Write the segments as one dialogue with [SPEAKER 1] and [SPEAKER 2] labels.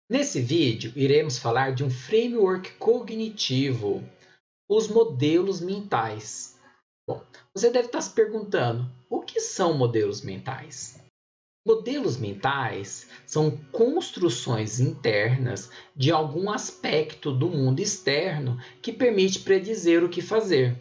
[SPEAKER 1] Nesse vídeo, iremos falar de um framework cognitivo, os modelos mentais. Bom, você deve estar se perguntando, o que são modelos mentais? Modelos mentais são construções internas de algum aspecto do mundo externo que permite predizer o que fazer.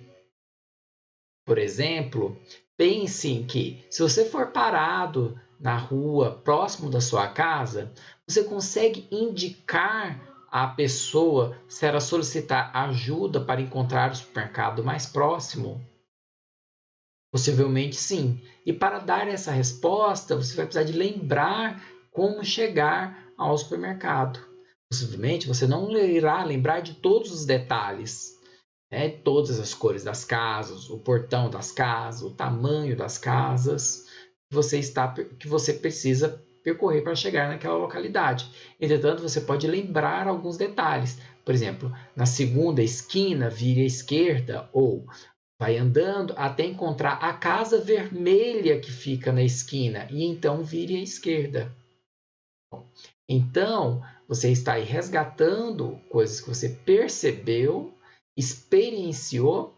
[SPEAKER 1] Por exemplo, pense em que, se você for parado na rua próximo da sua casa, você consegue indicar à pessoa se ela solicitar ajuda para encontrar o supermercado mais próximo? Possivelmente sim. E para dar essa resposta, você vai precisar de lembrar como chegar ao supermercado. Possivelmente você não irá lembrar de todos os detalhes, né? Todas as cores das casas, o portão das casas, o tamanho das casas que você precisa percorrer para chegar naquela localidade. Entretanto, você pode lembrar alguns detalhes. Por exemplo, na segunda esquina, vire à esquerda, ou vai andando até encontrar a casa vermelha que fica na esquina e então vire à esquerda. Então, você está aí resgatando coisas que você percebeu, experienciou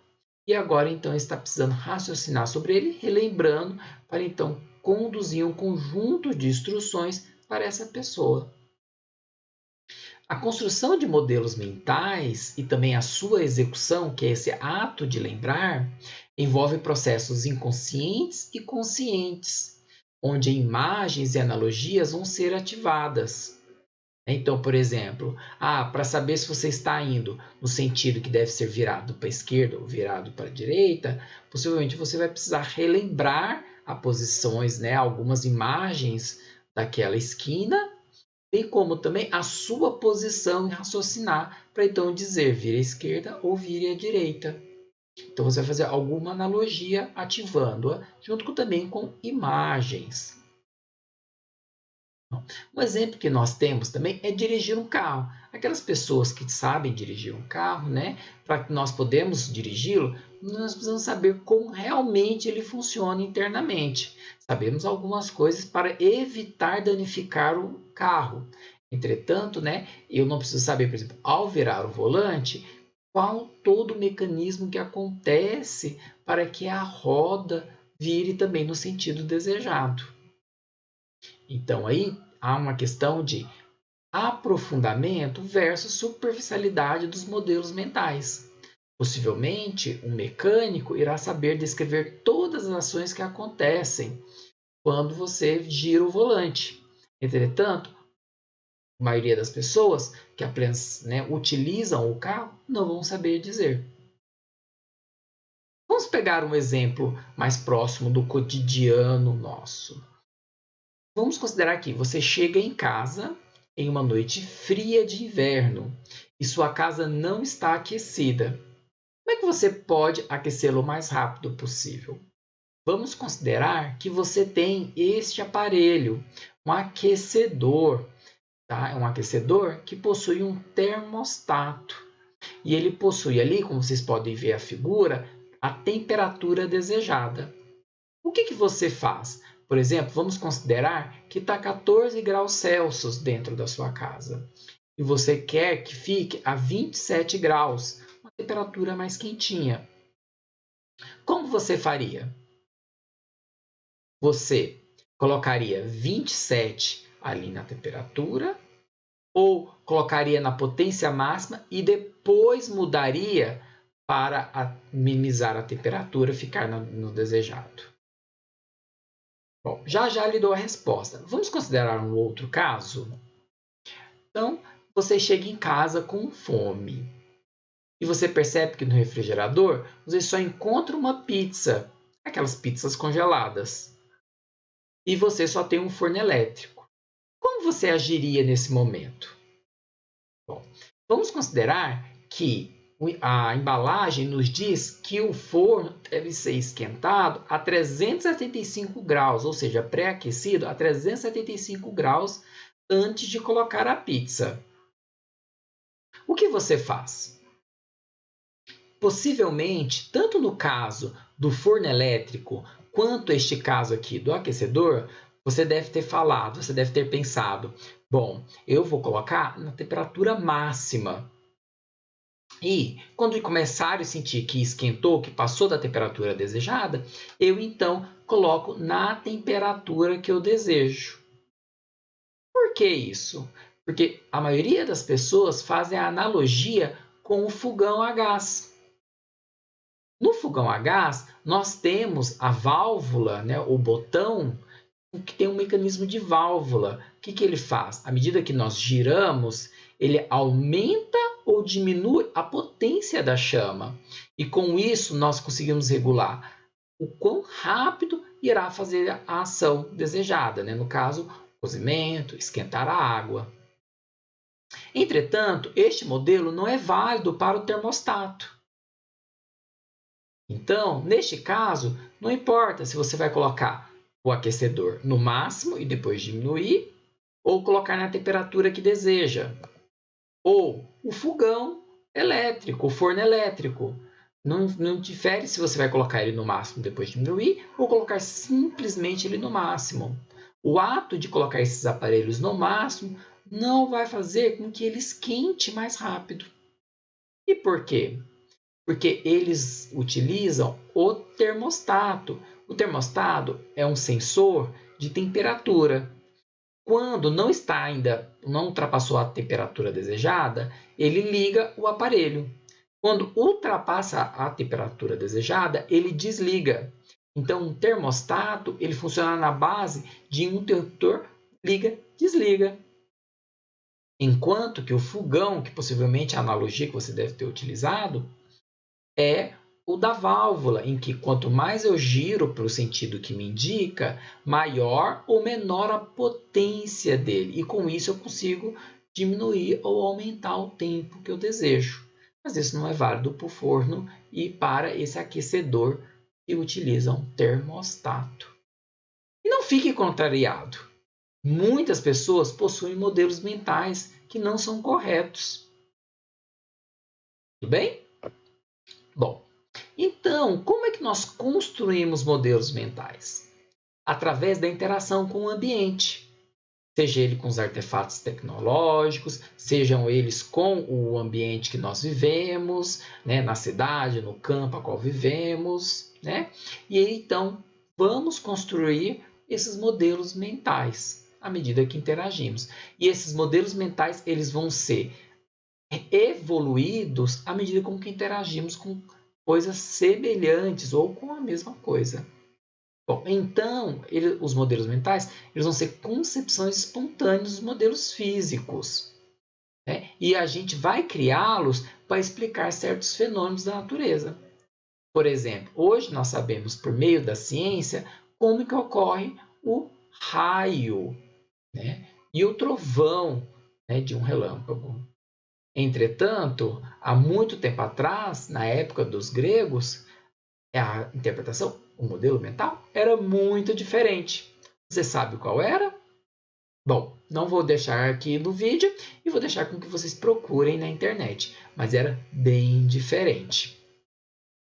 [SPEAKER 1] e agora então está precisando raciocinar sobre ele, relembrando para então conduzir um conjunto de instruções para essa pessoa. A construção de modelos mentais e também a sua execução, que é esse ato de lembrar, envolve processos inconscientes e conscientes, onde imagens e analogias vão ser ativadas. Então, por exemplo, para saber se você está indo no sentido que deve ser virado para a esquerda ou virado para a direita, possivelmente você vai precisar relembrar as posições, né, algumas imagens daquela esquina, bem como também a sua posição em raciocinar para então dizer vire à esquerda ou vire à direita. Então você vai fazer alguma analogia ativando-a, junto também com imagens. Um exemplo que nós temos também é dirigir um carro. Aquelas pessoas que sabem dirigir um carro, né? Para que nós podemos dirigi-lo, nós precisamos saber como realmente ele funciona internamente. Sabemos algumas coisas para evitar danificar o carro. Entretanto, né, eu não preciso saber, por exemplo, ao virar o volante, qual todo o mecanismo que acontece para que a roda vire também no sentido desejado. Então, aí há uma questão de aprofundamento versus superficialidade dos modelos mentais. Possivelmente, um mecânico irá saber descrever todas as ações que acontecem quando você gira o volante. Entretanto, a maioria das pessoas que apenas, né, utilizam o carro não vão saber dizer. Vamos pegar um exemplo mais próximo do cotidiano nosso. Vamos considerar que você chega em casa em uma noite fria de inverno e sua casa não está aquecida. Como é que você pode aquecê-la o mais rápido possível? Vamos considerar que você tem este aparelho, um aquecedor, tá? É um aquecedor que possui um termostato e ele possui ali, como vocês podem ver a figura, a temperatura desejada. O que você faz? Por exemplo, vamos considerar que está 14 graus Celsius dentro da sua casa e você quer que fique a 27 graus, uma temperatura mais quentinha. Como você faria? Você colocaria 27 ali na temperatura ou colocaria na potência máxima e depois mudaria para minimizar a temperatura e ficar no desejado? Bom, já lhe dou a resposta. Vamos considerar um outro caso? Então, você chega em casa com fome e você percebe que no refrigerador você só encontra uma pizza, aquelas pizzas congeladas, e você só tem um forno elétrico. Como você agiria nesse momento? Bom, vamos considerar que a embalagem nos diz que o forno deve ser esquentado a 375 graus, ou seja, pré-aquecido a 375 graus antes de colocar a pizza. O que você faz? Possivelmente, tanto no caso do forno elétrico quanto este caso aqui do aquecedor, você deve ter falado, você deve ter pensado, bom, eu vou colocar na temperatura máxima. E quando começar a sentir que esquentou, que passou da temperatura desejada, eu então coloco na temperatura que eu desejo. Por que isso? Porque a maioria das pessoas fazem a analogia com o fogão a gás. No fogão a gás, nós temos a válvula, né, o botão, que tem um mecanismo de válvula. O que ele faz? À medida que nós giramos, ele aumenta ou diminui a potência da chama. E com isso, nós conseguimos regular o quão rápido irá fazer a ação desejada, né? No caso, cozimento, esquentar a água. Entretanto, este modelo não é válido para o termostato. Então, neste caso, não importa se você vai colocar o aquecedor no máximo e depois diminuir, ou colocar na temperatura que deseja, ou o fogão elétrico, o forno elétrico. Não difere se você vai colocar ele no máximo e depois diminuir, ou colocar simplesmente ele no máximo. O ato de colocar esses aparelhos no máximo não vai fazer com que ele esquente mais rápido. E por quê? Porque eles utilizam o termostato. O termostato é um sensor de temperatura. Quando não ultrapassou a temperatura desejada, ele liga o aparelho. Quando ultrapassa a temperatura desejada, ele desliga. Então, um termostato ele funciona na base de um interruptor liga-desliga. Enquanto que o fogão, que possivelmente é a analogia que você deve ter utilizado, é o da válvula, em que quanto mais eu giro para o sentido que me indica, maior ou menor a potência dele. E com isso eu consigo diminuir ou aumentar o tempo que eu desejo. Mas isso não é válido para o forno e para esse aquecedor que utiliza um termostato. E não fique contrariado. Muitas pessoas possuem modelos mentais que não são corretos. Tudo bem? Bom, então, como é que nós construímos modelos mentais? Através da interação com o ambiente, seja ele com os artefatos tecnológicos, sejam eles com o ambiente que nós vivemos, né, na cidade, no campo a qual vivemos, né? E aí, então, vamos construir esses modelos mentais à medida que interagimos. E esses modelos mentais, eles vão ser evoluídos à medida com que interagimos com coisas semelhantes ou com a mesma coisa. Bom, então, os modelos mentais eles vão ser concepções espontâneas dos modelos físicos. Né? E a gente vai criá-los para explicar certos fenômenos da natureza. Por exemplo, hoje nós sabemos, por meio da ciência, como que ocorre o raio, né? E o trovão, né, de um relâmpago. Entretanto, há muito tempo atrás, na época dos gregos, a interpretação, o modelo mental, era muito diferente. Você sabe qual era? Bom, não vou deixar aqui no vídeo e vou deixar com que vocês procurem na internet, mas era bem diferente.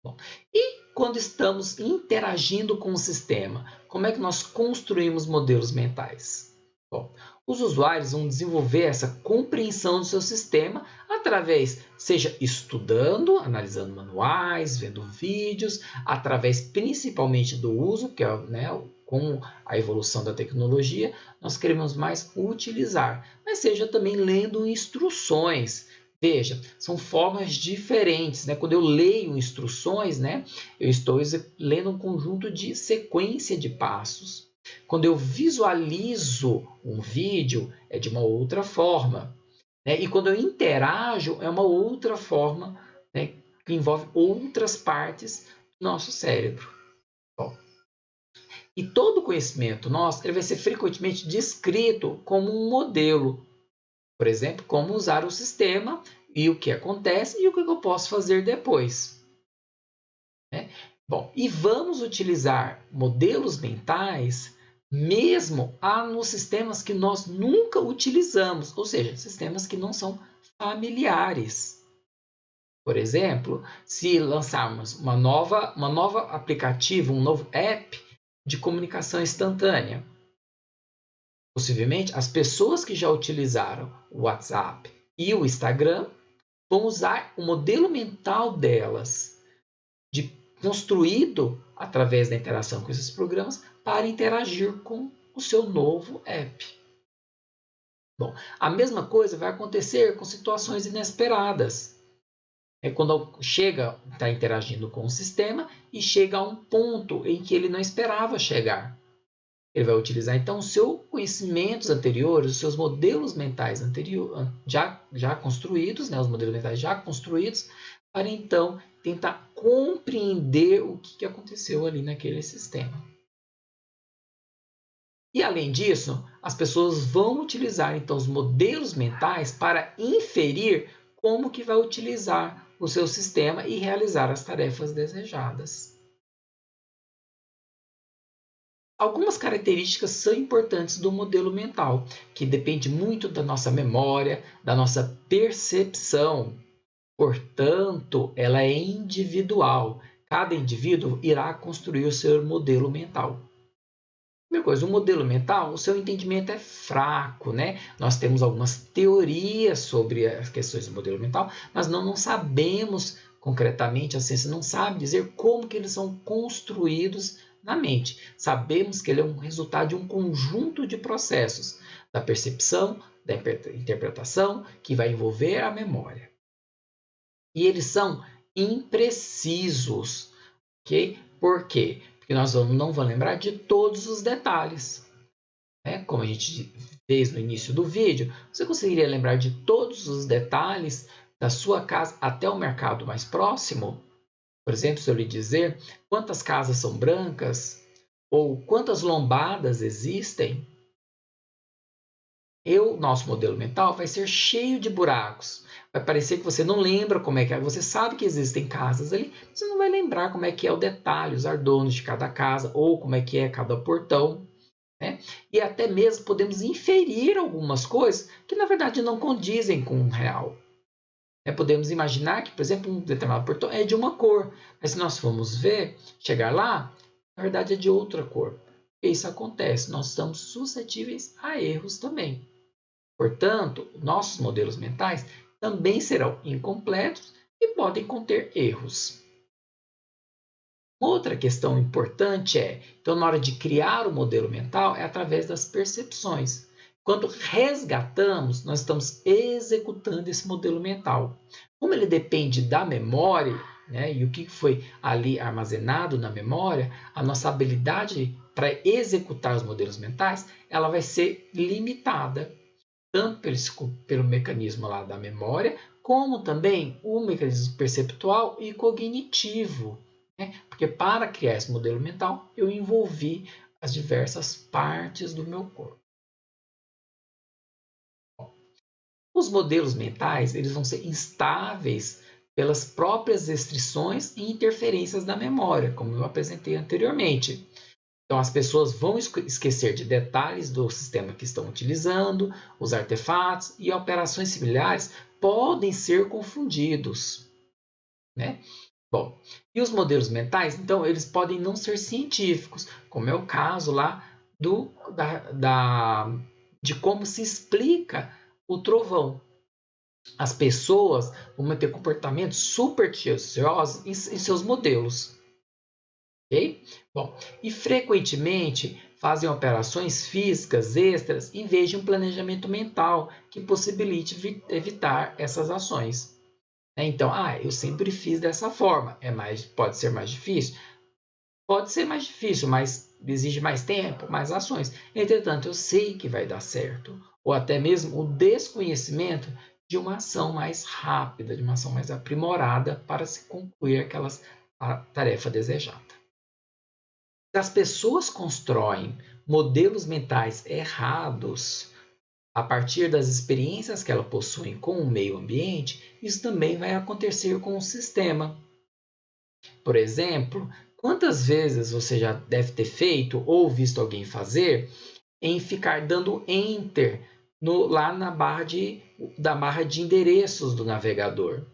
[SPEAKER 1] Bom, e quando estamos interagindo com o sistema, como é que nós construímos modelos mentais? Bom, os usuários vão desenvolver essa compreensão do seu sistema através, seja estudando, analisando manuais, vendo vídeos, através principalmente do uso, que é, né, com a evolução da tecnologia, nós queremos mais utilizar, mas seja também lendo instruções. Veja, são formas diferentes, né? Quando eu leio instruções, né, eu estou lendo um conjunto de sequência de passos. Quando eu visualizo um vídeo, é de uma outra forma. Né? E quando eu interajo, é uma outra forma, né, que envolve outras partes do nosso cérebro. Bom, e todo conhecimento nosso ele vai ser frequentemente descrito como um modelo. Por exemplo, como usar o sistema e o que acontece e o que eu posso fazer depois. Né? Bom, e vamos utilizar modelos mentais mesmo nos sistemas que nós nunca utilizamos, ou seja, sistemas que não são familiares. Por exemplo, se lançarmos uma nova aplicativo, um novo app de comunicação instantânea, Possivelmente, as pessoas que já utilizaram o WhatsApp e o Instagram vão usar o modelo mental delas, construído através da interação com esses programas, para interagir com o seu novo app. Bom, a mesma coisa vai acontecer com situações inesperadas. É quando está interagindo com o sistema e chega a um ponto em que ele não esperava chegar. Ele vai utilizar, então, os seus conhecimentos anteriores, os seus modelos mentais anteriores, já construídos, né, os modelos mentais já construídos, para, então, tentar compreender o que aconteceu ali naquele sistema. E, além disso, as pessoas vão utilizar, então, os modelos mentais para inferir como que vai utilizar o seu sistema e realizar as tarefas desejadas. Algumas características são importantes do modelo mental, que depende muito da nossa memória, da nossa percepção. Portanto, ela é individual. Cada indivíduo irá construir o seu modelo mental. Primeira coisa, o modelo mental, o seu entendimento é fraco, né? Nós temos algumas teorias sobre as questões do modelo mental, mas não sabemos concretamente, a ciência não sabe dizer como que eles são construídos na mente. Sabemos que ele é um resultado de um conjunto de processos, da percepção, da interpretação, que vai envolver a memória. E eles são imprecisos, ok? Por quê? Porque nós não vamos lembrar de todos os detalhes. Né? Como a gente fez no início do vídeo, você conseguiria lembrar de todos os detalhes da sua casa até o mercado mais próximo? Por exemplo, se eu lhe dizer quantas casas são brancas ou quantas lombadas existem, nosso modelo mental vai ser cheio de buracos. Vai parecer que você não lembra como é que é. Você sabe que existem casas ali, você não vai lembrar como é que é o detalhe, os ardonos de cada casa ou como é que é cada portão. Né? E até mesmo podemos inferir algumas coisas que na verdade não condizem com o real. Podemos imaginar que, por exemplo, um determinado portão é de uma cor, mas se nós formos ver, chegar lá, na verdade é de outra cor. E isso acontece, nós estamos suscetíveis a erros também. Portanto, nossos modelos mentais também serão incompletos e podem conter erros. Outra questão importante então, na hora de criar o modelo mental, é através das percepções. Quando resgatamos, nós estamos executando esse modelo mental. Como ele depende da memória, né, e o que foi ali armazenado na memória, a nossa habilidade para executar os modelos mentais, ela vai ser limitada, tanto pelo mecanismo lá da memória, como também o mecanismo perceptual e cognitivo. Né? Porque para criar esse modelo mental, eu envolvi as diversas partes do meu corpo. Os modelos mentais eles vão ser instáveis pelas próprias restrições e interferências da memória, como eu apresentei anteriormente. Então, as pessoas vão esquecer de detalhes do sistema que estão utilizando, os artefatos e operações similares podem ser confundidos. Né? Bom, e os modelos mentais, então, eles podem não ser científicos, como é o caso lá de como se explica o trovão. As pessoas vão ter comportamentos supersticiosos em seus modelos. Ok? Bom, e frequentemente fazem operações físicas extras em vez de um planejamento mental que possibilite evitar essas ações. Então, eu sempre fiz dessa forma. Pode ser mais difícil? Pode ser mais difícil, mas exige mais tempo, mais ações. Entretanto, eu sei que vai dar certo. Ou até mesmo o desconhecimento de uma ação mais rápida, de uma ação mais aprimorada para se concluir a tarefa desejada. Se as pessoas constroem modelos mentais errados a partir das experiências que elas possuem com o meio ambiente, isso também vai acontecer com o sistema. Por exemplo, quantas vezes você já deve ter feito ou visto alguém fazer em ficar dando Enter lá na barra de endereços do navegador?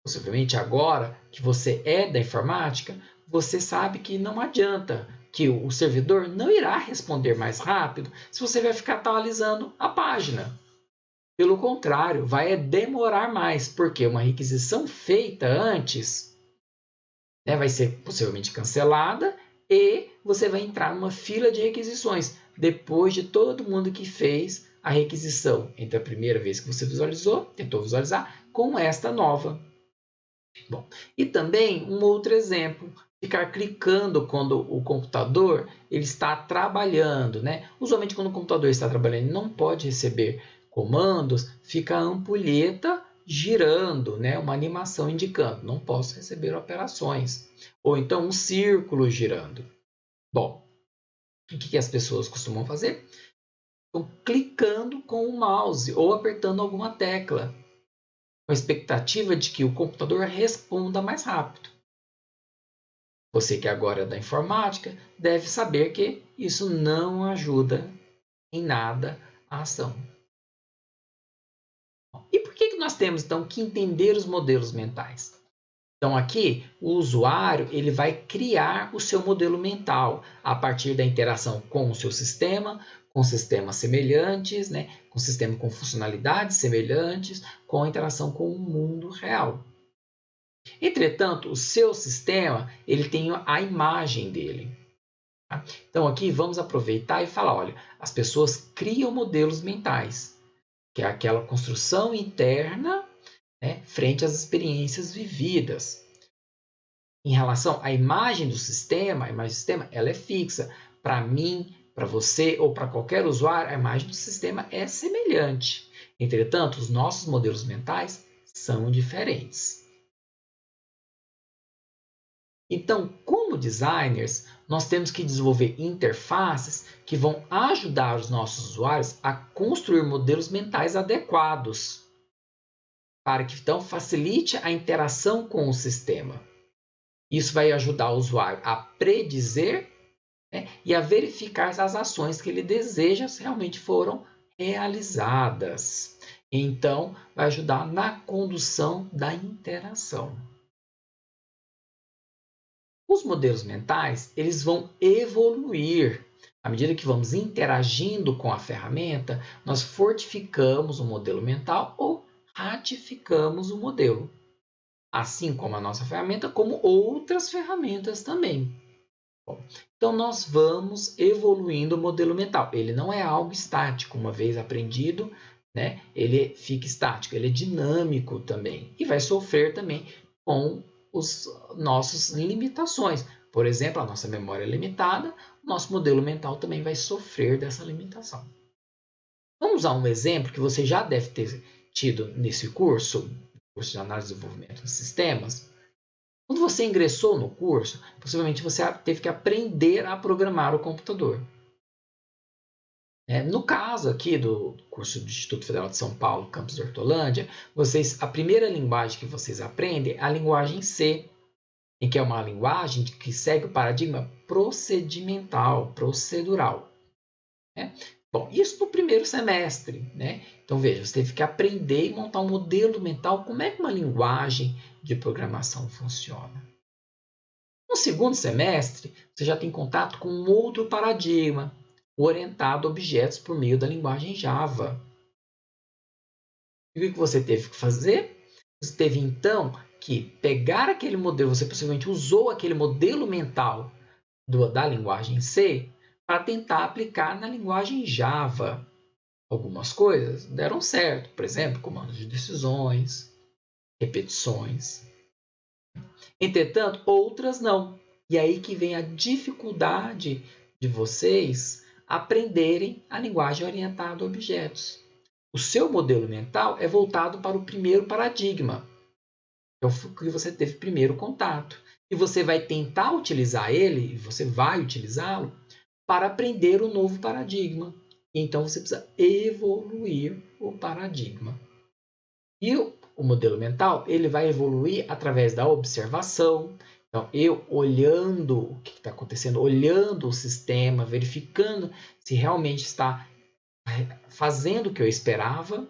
[SPEAKER 1] Possivelmente agora que você é da informática, você sabe que não adianta, que o servidor não irá responder mais rápido se você vai ficar atualizando a página. Pelo contrário, vai demorar mais, porque uma requisição feita antes, né, vai ser possivelmente cancelada e você vai entrar numa fila de requisições depois de todo mundo que fez a requisição entre a primeira vez que você visualizou, tentou visualizar, com esta nova. Bom, e também um outro exemplo, ficar clicando quando o computador ele está trabalhando, né? Usualmente quando o computador está trabalhando ele não pode receber comandos, fica a ampulheta girando, né? Uma animação indicando, não posso receber operações. Ou então um círculo girando. Bom, o que as pessoas costumam fazer? Estão clicando com o mouse ou apertando alguma tecla, com a expectativa de que o computador responda mais rápido. Você que agora é da informática deve saber que isso não ajuda em nada a ação. E por que nós temos então que entender os modelos mentais? Então aqui o usuário ele vai criar o seu modelo mental a partir da interação com o seu sistema, com sistemas semelhantes, né? Com sistema com funcionalidades semelhantes, com a interação com o mundo real. Entretanto, o seu sistema ele tem a imagem dele. Tá? Então aqui vamos aproveitar e falar, olha, as pessoas criam modelos mentais, que é aquela construção interna, né, frente às experiências vividas. Em relação à imagem do sistema, a imagem do sistema ela é fixa. Para mim, para você ou para qualquer usuário, a imagem do sistema é semelhante. Entretanto, os nossos modelos mentais são diferentes. Então, como designers, nós temos que desenvolver interfaces que vão ajudar os nossos usuários a construir modelos mentais adequados, para que então facilite a interação com o sistema. Isso vai ajudar o usuário a predizer, né, e a verificar se as ações que ele deseja realmente foram realizadas. Então, vai ajudar na condução da interação. Os modelos mentais, eles vão evoluir. À medida que vamos interagindo com a ferramenta, nós fortificamos o modelo mental ou ratificamos o modelo. Assim como a nossa ferramenta, como outras ferramentas também. Bom, então, nós vamos evoluindo o modelo mental. Ele não é algo estático, uma vez aprendido, né? Ele fica estático, ele é dinâmico também. E vai sofrer também com as nossas limitações. Por exemplo, a nossa memória é limitada, o nosso modelo mental também vai sofrer dessa limitação. Vamos usar um exemplo que você já deve ter tido nesse curso de análise e desenvolvimento de sistemas. Quando você ingressou no curso, possivelmente você teve que aprender a programar o computador. No caso aqui do curso do Instituto Federal de São Paulo, campus de Hortolândia, a primeira linguagem que vocês aprendem é a linguagem C, em que é uma linguagem que segue o paradigma procedimental, procedural. Bom, isso no primeiro semestre. Então, veja, você teve que aprender e montar um modelo mental, como é que uma linguagem de programação funciona. No segundo semestre, você já tem contato com um outro paradigma, orientado a objetos por meio da linguagem Java. E o que você teve que fazer? Você teve, então, que pegar aquele modelo, você possivelmente usou aquele modelo mental da linguagem C para tentar aplicar na linguagem Java. Algumas coisas deram certo, por exemplo, comandos de decisões, repetições. Entretanto, outras não. E aí que vem a dificuldade de vocês aprenderem a linguagem orientada a objetos. O seu modelo mental é voltado para o primeiro paradigma, que é o que você teve primeiro contato. E você vai tentar utilizar ele, e você vai utilizá-lo, para aprender o novo paradigma. Então, você precisa evoluir o paradigma. E o modelo mental ele vai evoluir através da observação. Então, eu olhando o que está acontecendo, olhando o sistema, verificando se realmente está fazendo o que eu esperava,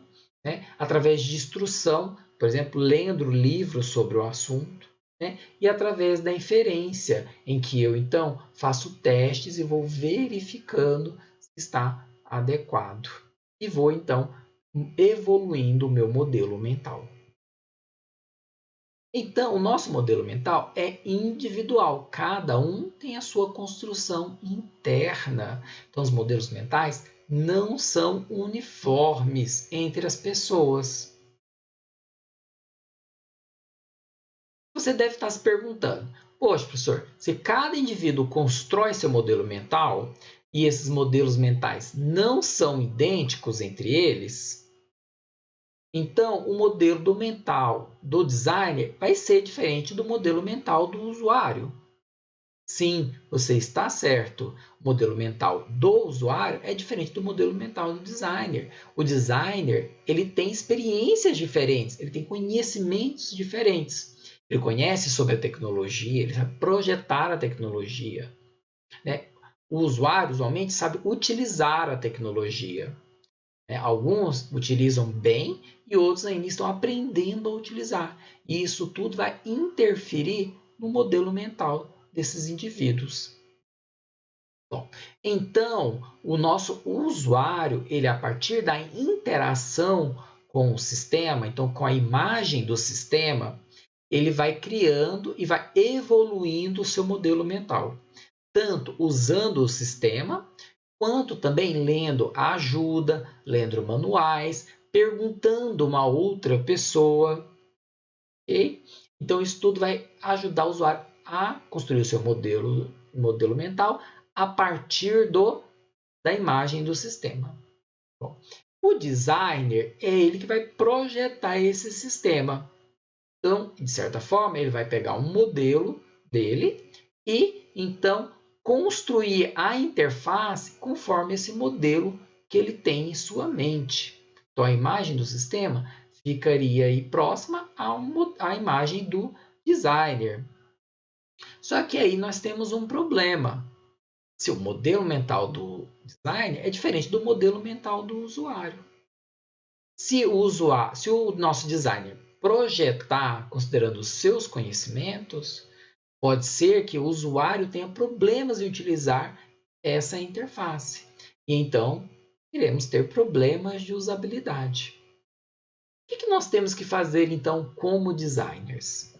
[SPEAKER 1] através de instrução, por exemplo, lendo livros sobre o assunto. né? E através da inferência, em que eu então faço testes e vou verificando se está adequado. E vou então evoluindo o meu modelo mental. Então, o nosso modelo mental é individual, cada um tem a sua construção interna. Então, os modelos mentais não são uniformes entre as pessoas. Você deve estar se perguntando: poxa, professor, se cada indivíduo constrói seu modelo mental e esses modelos mentais não são idênticos entre eles, então o modelo mental do designer vai ser diferente do modelo mental do usuário. Sim, você está certo. O modelo mental do usuário é diferente do modelo mental do designer. O designer, ele tem experiências diferentes, ele tem conhecimentos diferentes. Ele conhece sobre a tecnologia, ele sabe projetar a tecnologia, né? O usuário, usualmente, sabe utilizar a tecnologia, né? Alguns utilizam bem e outros ainda estão aprendendo a utilizar. E isso tudo vai interferir no modelo mental desses indivíduos. Bom, então, o nosso usuário, ele a partir da interação com o sistema, então com a imagem do sistema, ele vai criando e vai evoluindo o seu modelo mental, tanto usando o sistema, quanto também lendo ajuda, lendo manuais, perguntando uma outra pessoa, ok? Então, isso tudo vai ajudar o usuário a construir o seu modelo mental a partir da imagem do sistema. Bom, o designer é ele que vai projetar esse sistema. Então, de certa forma, ele vai pegar um modelo dele e, então, construir a interface conforme esse modelo que ele tem em sua mente. Então, a imagem do sistema ficaria aí próxima à imagem do designer. Só que aí nós temos um problema. Se o modelo mental do designer é diferente do modelo mental do usuário. Se o nosso designer projetar considerando os seus conhecimentos, pode ser que o usuário tenha problemas em utilizar essa interface. E então, iremos ter problemas de usabilidade. O que nós temos que fazer, então, como designers?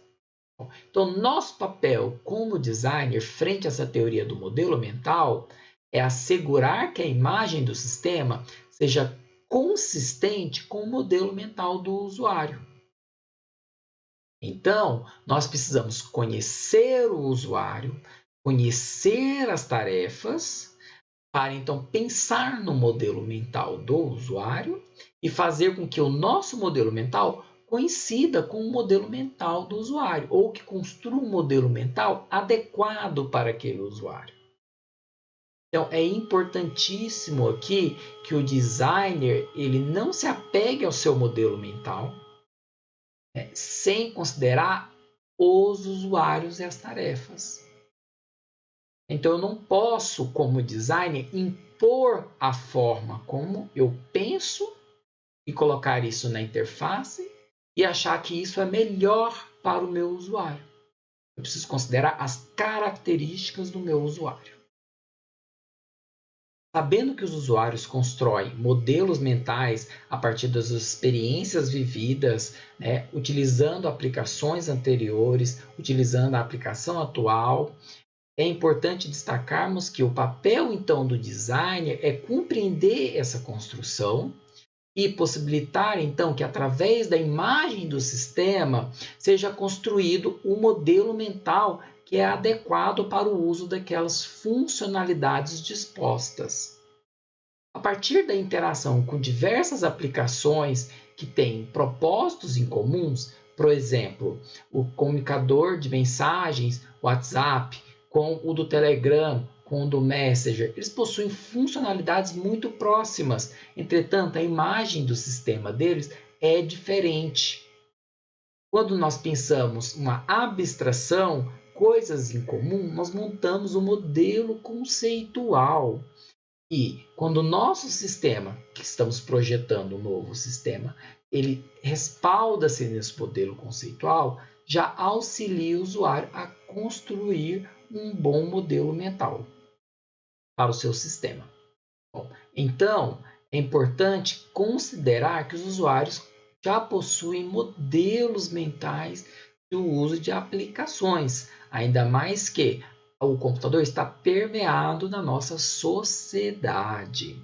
[SPEAKER 1] Então, nosso papel como designer frente a essa teoria do modelo mental é assegurar que a imagem do sistema seja consistente com o modelo mental do usuário. Então, nós precisamos conhecer o usuário, conhecer as tarefas, para então pensar no modelo mental do usuário e fazer com que o nosso modelo mental coincida com o modelo mental do usuário, ou que construa um modelo mental adequado para aquele usuário. Então, é importantíssimo aqui que o designer ele não se apegue ao seu modelo mental, né, sem considerar os usuários e as tarefas. Então, eu não posso, como designer, impor a forma como eu penso e colocar isso na interface e achar que isso é melhor para o meu usuário. Eu preciso considerar as características do meu usuário. Sabendo que os usuários constroem modelos mentais a partir das experiências vividas, né, utilizando aplicações anteriores, utilizando a aplicação atual, é importante destacarmos que o papel, então, do designer é compreender essa construção e possibilitar, então, que através da imagem do sistema seja construído um modelo mental que é adequado para o uso daquelas funcionalidades dispostas. A partir da interação com diversas aplicações que têm propósitos em comuns, por exemplo, o comunicador de mensagens, WhatsApp, com o do Telegram, com o do Messenger, eles possuem funcionalidades muito próximas. Entretanto, a imagem do sistema deles é diferente. Quando nós pensamos uma abstração, coisas em comum, nós montamos um modelo conceitual. E quando o nosso sistema, que estamos projetando um novo sistema, ele respalda-se nesse modelo conceitual, já auxilia o usuário a construir um bom modelo mental para o seu sistema. Bom, então, é importante considerar que os usuários já possuem modelos mentais do uso de aplicações, ainda mais que o computador está permeado na nossa sociedade.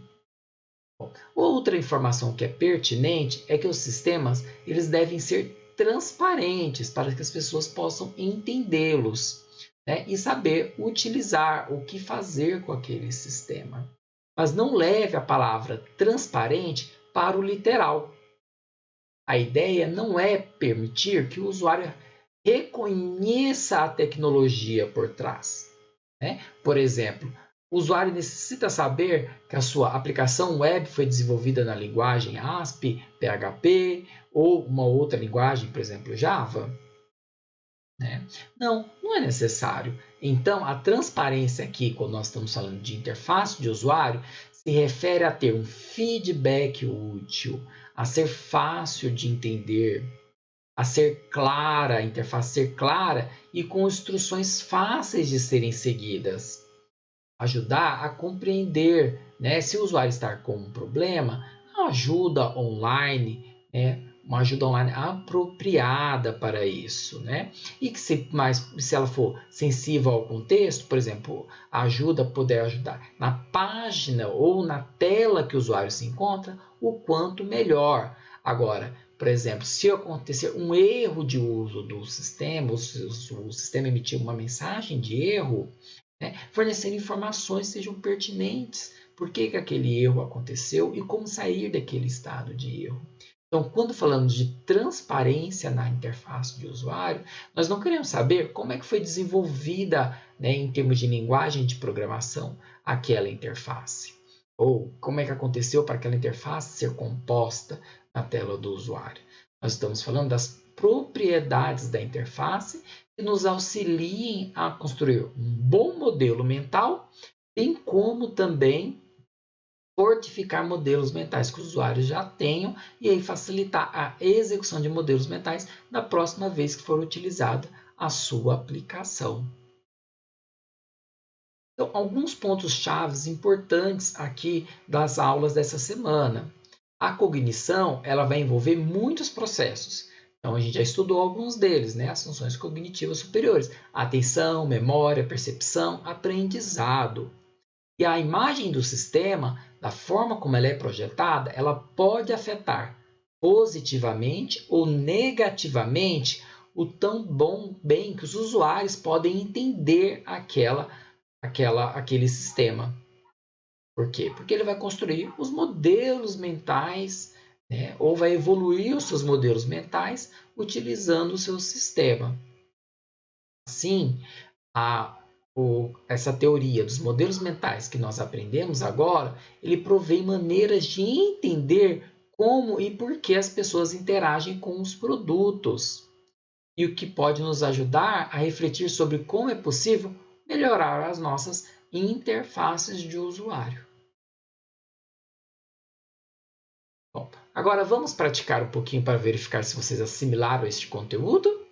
[SPEAKER 1] Bom, outra informação que é pertinente é que os sistemas eles devem ser transparentes para que as pessoas possam entendê-los, né, e saber utilizar o que fazer com aquele sistema. Mas não leve a palavra transparente para o literal. A ideia não é permitir que o usuário reconheça a tecnologia por trás, né? Por exemplo, o usuário necessita saber que a sua aplicação web foi desenvolvida na linguagem ASP, PHP ou uma outra linguagem, por exemplo, Java, né? Não, não é necessário. Então, a transparência aqui, quando nós estamos falando de interface de usuário, se refere a ter um feedback útil, a ser fácil de entender, a ser clara, a interface ser clara e com instruções fáceis de serem seguidas. Ajudar a compreender, né, se o usuário está com um problema, uma ajuda online, né, uma ajuda online apropriada para isso, né? E que se ela for sensível ao contexto, por exemplo, a ajuda poder ajudar na página ou na tela que o usuário se encontra, o quanto melhor. Agora, por exemplo, se acontecer um erro de uso do sistema, o sistema emitir uma mensagem de erro, né, fornecer informações que sejam pertinentes, por que aquele erro aconteceu e como sair daquele estado de erro. Então, quando falamos de transparência na interface de usuário, nós não queremos saber como é que foi desenvolvida, né, em termos de linguagem de programação, aquela interface. Ou como é que aconteceu para aquela interface ser composta na tela do usuário. Nós estamos falando das propriedades da interface que nos auxiliem a construir um bom modelo mental, bem como também fortificar modelos mentais que os usuários já tenham e aí facilitar a execução de modelos mentais na próxima vez que for utilizada a sua aplicação. Então, alguns pontos chaves importantes aqui das aulas dessa semana. A cognição, ela vai envolver muitos processos. Então, a gente já estudou alguns deles, né? As funções cognitivas superiores: atenção, memória, percepção, aprendizado. E a imagem do sistema, da forma como ela é projetada, ela pode afetar positivamente ou negativamente o tão bem que os usuários podem entender aquele sistema. Por quê? Porque ele vai construir os modelos mentais, né, ou vai evoluir os seus modelos mentais utilizando o seu sistema. Assim, essa teoria dos modelos mentais que nós aprendemos agora, ele provém maneiras de entender como e por que as pessoas interagem com os produtos, e o que pode nos ajudar a refletir sobre como é possível melhorar as nossas interfaces de usuário. Bom, agora vamos praticar um pouquinho para verificar se vocês assimilaram este conteúdo?